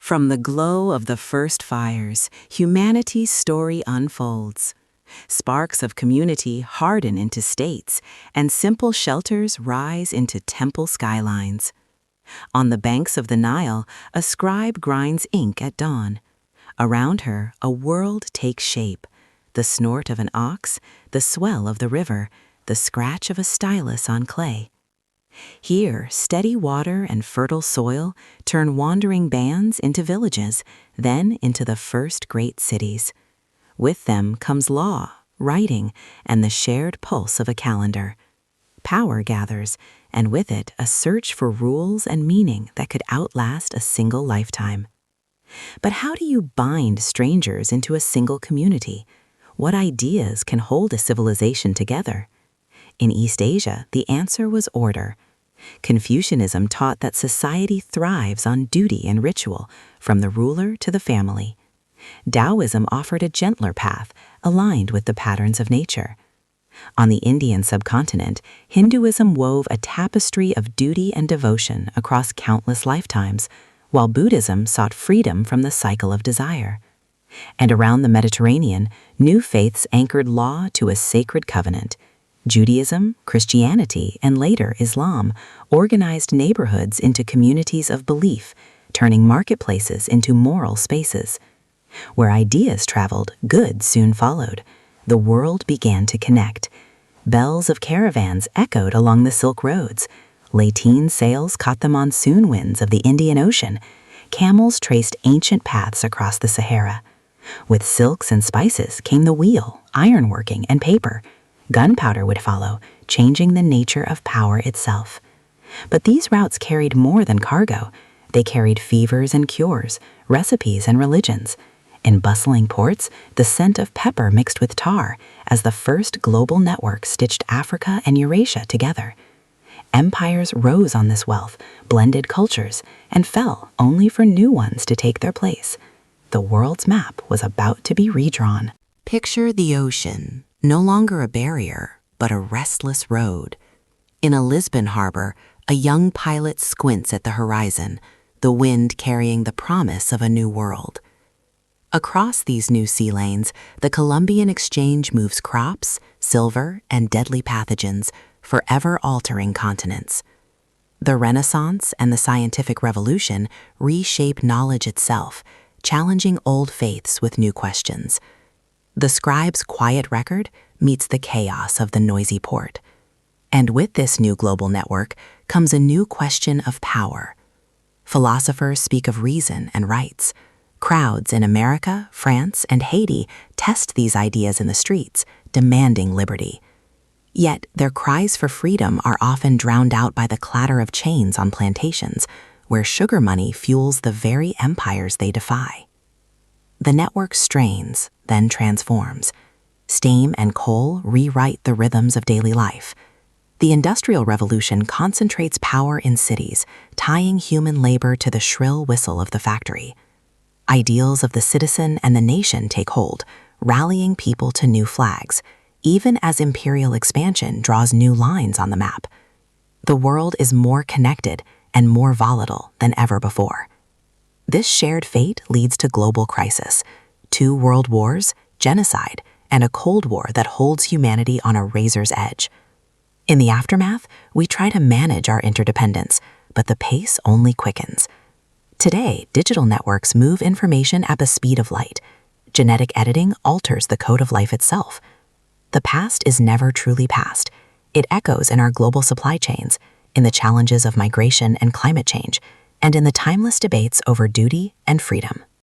From the glow of the first fires, humanity's story unfolds. Sparks of community harden into states, and simple shelters rise into temple skylines. On the banks of the Nile, a scribe grinds ink at dawn. Around her, a world takes shape. The snort of an ox, the swell of the river, the scratch of a stylus on clay. Here, steady water and fertile soil turn wandering bands into villages, then into the first great cities. With them comes law, writing, and the shared pulse of a calendar. Power gathers, and with it a search for rules and meaning that could outlast a single lifetime. But how do you bind strangers into a single community? What ideas can hold a civilization together? In East Asia, the answer was order. Confucianism taught that society thrives on duty and ritual, from the ruler to the family. Taoism offered a gentler path, aligned with the patterns of nature. On the Indian subcontinent, Hinduism wove a tapestry of duty and devotion across countless lifetimes, while Buddhism sought freedom from the cycle of desire. And around the Mediterranean, new faiths anchored law to a sacred covenant. Judaism, Christianity, and later Islam organized neighborhoods into communities of belief, turning marketplaces into moral spaces. Where ideas traveled, goods soon followed. The world began to connect. Bells of caravans echoed along the Silk Roads. Lateen sails caught the monsoon winds of the Indian Ocean. Camels traced ancient paths across the Sahara. With silks and spices came the wheel, ironworking, and paper. Gunpowder would follow, changing the nature of power itself. But these routes carried more than cargo. They carried fevers and cures, recipes and religions. In bustling ports, the scent of pepper mixed with tar as the first global network stitched Africa and Eurasia together. Empires rose on this wealth, blended cultures, and fell only for new ones to take their place. The world's map was about to be redrawn. Picture the ocean, no longer a barrier, but a restless road. In a Lisbon harbor, a young pilot squints at the horizon, the wind carrying the promise of a new world. Across these new sea lanes, the Columbian Exchange moves crops, silver, and deadly pathogens, forever altering continents. The Renaissance and the Scientific Revolution reshape knowledge itself, challenging old faiths with new questions. The scribe's quiet record meets the chaos of the noisy port. And with this new global network comes a new question of power. Philosophers speak of reason and rights. Crowds in America, France, and Haiti test these ideas in the streets, demanding liberty. Yet their cries for freedom are often drowned out by the clatter of chains on plantations, where sugar money fuels the very empires they defy. The network strains, then transforms. Steam and coal rewrite the rhythms of daily life. The Industrial Revolution concentrates power in cities, tying human labor to the shrill whistle of the factory. Ideals of the citizen and the nation take hold, rallying people to new flags, even as imperial expansion draws new lines on the map. The world is more connected and more volatile than ever before. This shared fate leads to global crisis, 2 world wars, genocide, and a Cold War that holds humanity on a razor's edge. In the aftermath, we try to manage our interdependence, but the pace only quickens. Today, digital networks move information at the speed of light. Genetic editing alters the code of life itself. The past is never truly past. It echoes in our global supply chains, in the challenges of migration and climate change, and in the timeless debates over duty and freedom.